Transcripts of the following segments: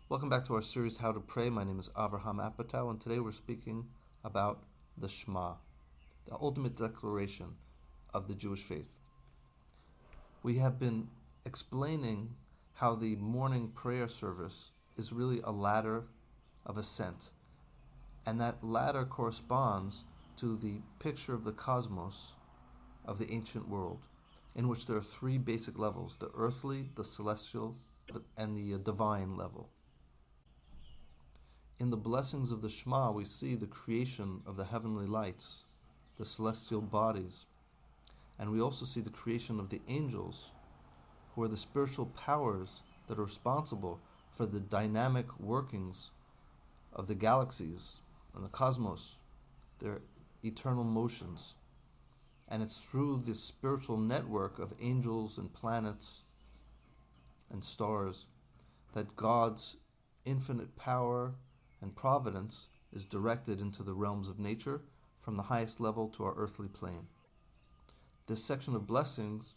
Welcome back to our series, How to Pray. My name is Avraham Apatow, and today we're speaking about the Shema, the ultimate declaration of the Jewish faith. We have been explaining how the morning prayer service is really a ladder of ascent, and that ladder corresponds to the picture of the cosmos of the ancient world, in which there are three basic levels: the earthly, the celestial, and the divine level. In the blessings of the Shema, we see the creation of the heavenly lights, the celestial bodies, and we also see the creation of the angels, who are the spiritual powers that are responsible for the dynamic workings of the galaxies and the cosmos, their eternal motions. And it's through this spiritual network of angels and planets and stars that God's infinite power and providence is directed into the realms of nature, from the highest level to our earthly plane. This section of blessings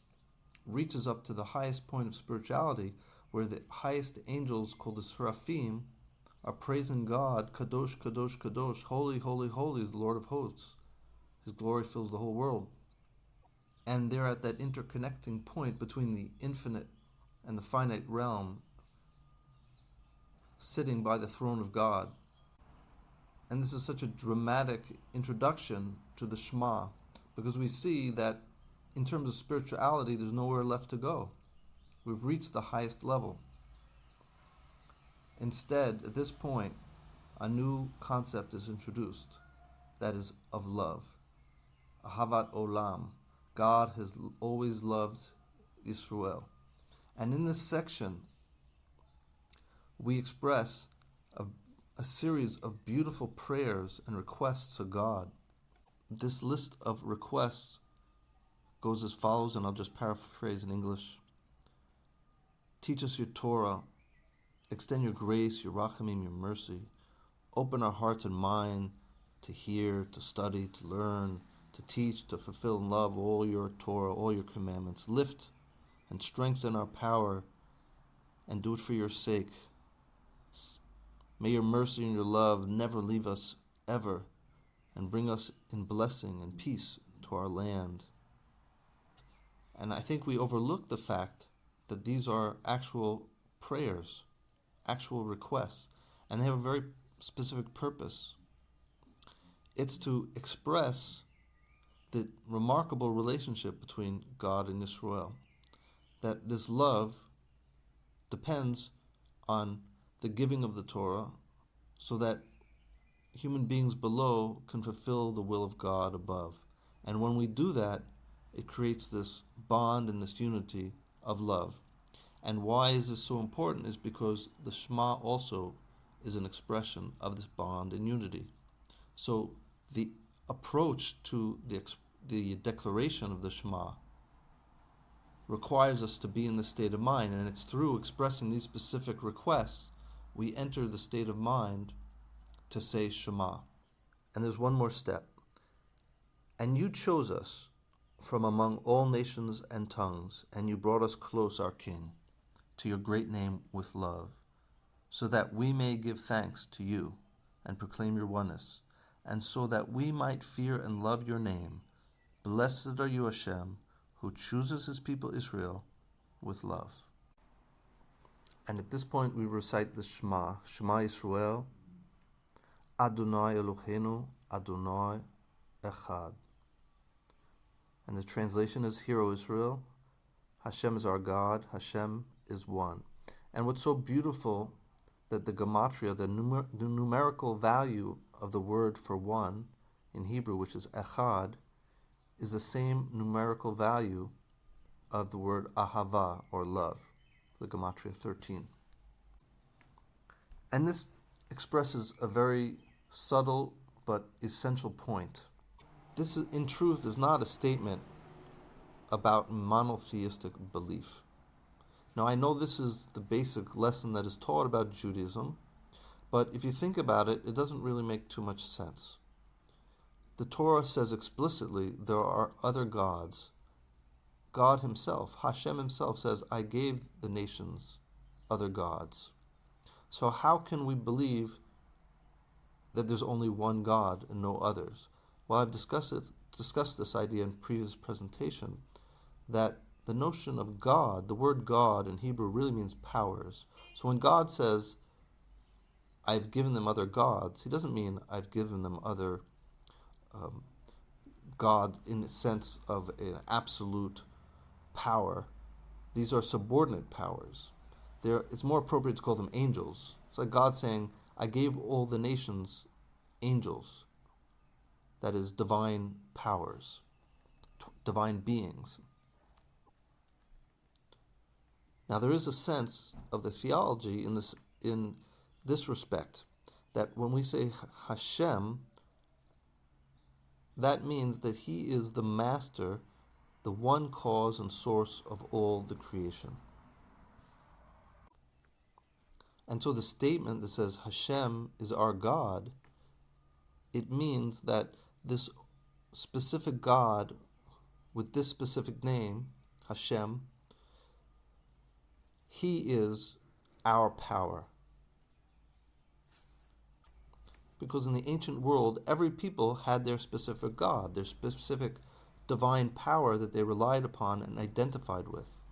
reaches up to the highest point of spirituality, where the highest angels, called the Seraphim, are praising God. Kadosh, Kadosh, Kadosh, holy, holy, holy is the Lord of hosts. His glory fills the whole world. And they're at that interconnecting point between the infinite and the finite realm, sitting by the throne of God. And this is such a dramatic introduction to the Shema, because we see that in terms of spirituality, there's nowhere left to go. We've reached the highest level. Instead, at this point, a new concept is introduced, that is of love. Ahavat Olam. God has always loved Israel. And in this section, we express a series of beautiful prayers and requests to God. This list of requests goes as follows, and I'll just paraphrase in English. Teach us your Torah. Extend your grace, your rachamim, your mercy. Open our hearts and mind to hear, to study, to learn, to teach, to fulfill and love all your Torah, all your commandments. Lift and strengthen our power, and do it for your sake. May your mercy and your love never leave us ever, and bring us in blessing and peace to our land. And I think we overlook the fact that these are actual prayers, actual requests, and they have a very specific purpose. It's to express the remarkable relationship between God and Israel, that this love depends on the giving of the Torah, so that human beings below can fulfill the will of God above. And when we do that, it creates this bond and this unity of love. And why is this so important is because the Shema also is an expression of this bond and unity. So the approach to the declaration of the Shema requires us to be in this state of mind, and it's through expressing these specific requests we enter the state of mind to say Shema. And there's one more step. And you chose us from among all nations and tongues, and you brought us close, our King, to your great name with love, so that we may give thanks to you and proclaim your oneness, and so that we might fear and love your name. Blessed are you, Hashem, who chooses his people Israel with love. And at this point we recite the Shema. Shema Yisrael, Adonai Eloheinu, Adonai Echad. And the translation is, Hear, O Israel, Hashem is our God, Hashem is one. And what's so beautiful, that the gematria, the numerical value of the word for one in Hebrew, which is Echad, is the same numerical value of the word Ahava, or love, the gematria 13. And this expresses a very subtle but essential point. This, in truth, is not a statement about monotheistic belief. Now, I know this is the basic lesson that is taught about Judaism, but if you think about it, it doesn't really make too much sense. The Torah says explicitly there are other gods. God himself, Hashem himself, says, I gave the nations other gods. So how can we believe that there's only one God and no others? Well, I've discussed this idea in previous presentation, that the notion of God, the word God in Hebrew really means powers. So when God says, I've given them other gods, he doesn't mean I've given them other God in the sense of an absolute power. These are subordinate powers. It's more appropriate to call them angels. It's like God saying, I gave all the nations angels, that is, divine powers, divine beings. Now there is a sense of the theology in this respect, that when we say Hashem, that means that he is the master, the one cause and source of all the creation. And so the statement that says Hashem is our God, it means that this specific God with this specific name, Hashem, he is our power. Because in the ancient world, every people had their specific God, their specific divine power that they relied upon and identified with.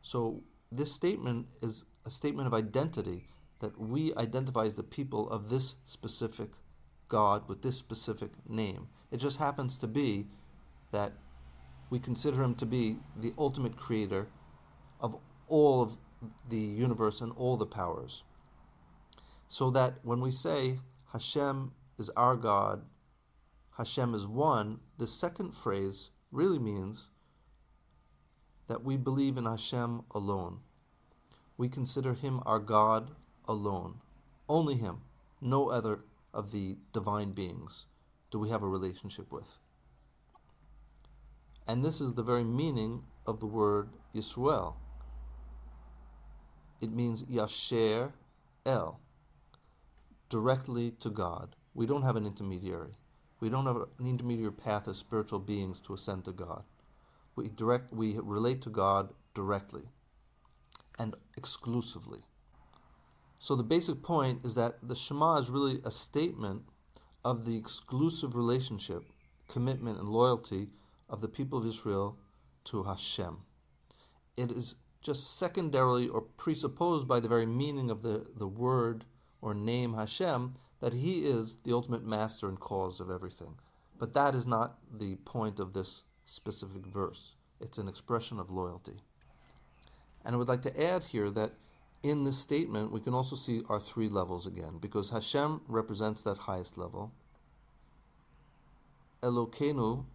So this statement is a statement of identity, that we identify as the people of this specific God with this specific name. It just happens to be that we consider him to be the ultimate creator of all of the universe and all the powers. So that when we say Hashem is our God, Hashem is one, the second phrase really means that we believe in Hashem alone. We consider him our God alone. Only him, no other of the divine beings do we have a relationship with. And this is the very meaning of the word Yisrael. It means Yasher El, directly to God. We don't have an intermediary. We don't have an intermediary path as spiritual beings to ascend to God. We relate to God directly and exclusively. So the basic point is that the Shema is really a statement of the exclusive relationship, commitment, and loyalty of the people of Israel to Hashem. It is just secondarily or presupposed by the very meaning of the word or name Hashem that he is the ultimate master and cause of everything. But that is not the point of this specific verse. It's an expression of loyalty. And I would like to add here that in this statement we can also see our three levels again, because Hashem represents that highest level. Elokeinu,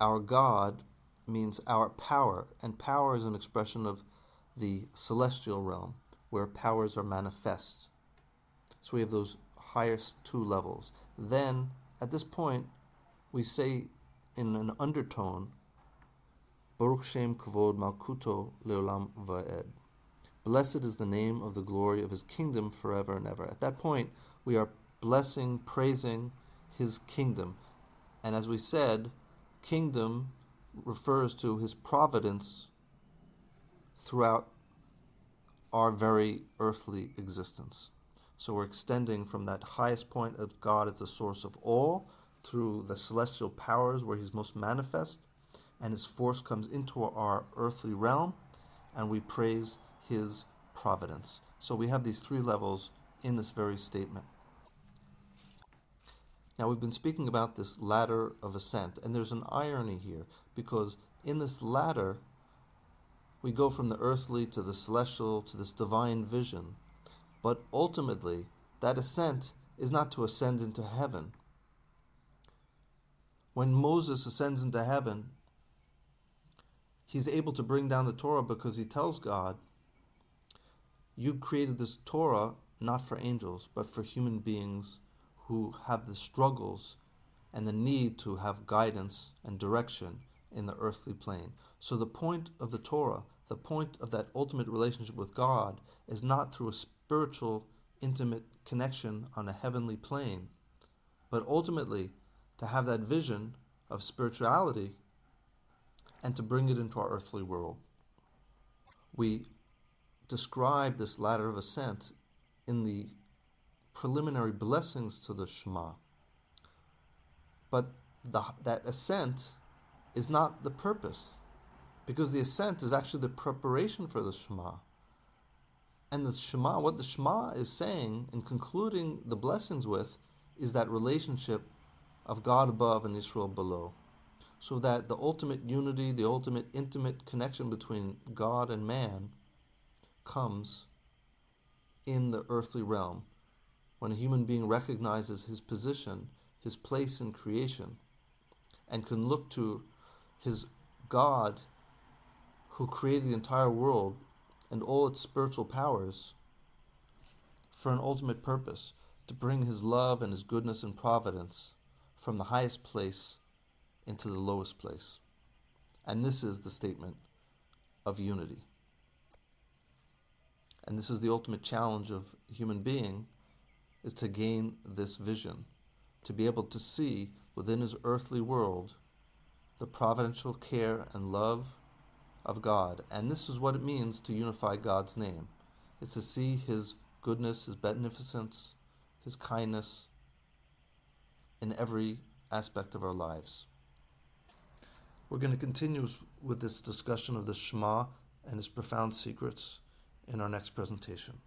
our God, means our power, and power is an expression of the celestial realm where powers are manifest. So we have those highest two levels. Then at this point we say in an undertone, Baruch Shem Kavod Malkuto Leolam Va'ed. Blessed is the name of the glory of his kingdom forever and ever. At that point we are blessing, praising his kingdom. And as we said, kingdom refers to his providence throughout our very earthly existence. So we're extending from that highest point of God as the source of all through the celestial powers where he's most manifest, and his force comes into our earthly realm, and we praise his providence. So we have these three levels in this very statement. Now we've been speaking about this ladder of ascent, and there's an irony here, because in this ladder we go from the earthly to the celestial to this divine vision, but ultimately that ascent is not to ascend into heaven. When Moses ascends into heaven, he's able to bring down the Torah because he tells God, you created this Torah not for angels, but for human beings who have the struggles and the need to have guidance and direction in the earthly plane. So the point of the Torah, the point of that ultimate relationship with God, is not through a spiritual, intimate connection on a heavenly plane, but ultimately to have that vision of spirituality and to bring it into our earthly world. We describe this ladder of ascent in the preliminary blessings to the Shema. But that ascent is not the purpose, because the ascent is actually the preparation for the Shema. And the Shema, what the Shema is saying and concluding the blessings with, is that relationship of God above and Israel below. So that the ultimate unity, the ultimate intimate connection between God and man comes in the earthly realm, when a human being recognizes his position, his place in creation, and can look to his God who created the entire world and all its spiritual powers for an ultimate purpose, to bring his love and his goodness and providence from the highest place into the lowest place. And this is the statement of unity. And this is the ultimate challenge of a human being, is to gain this vision, to be able to see within his earthly world the providential care and love of God. And this is what it means to unify God's name. It's to see his goodness, his beneficence, his kindness in every aspect of our lives. We're going to continue with this discussion of the Shema and its profound secrets in our next presentation.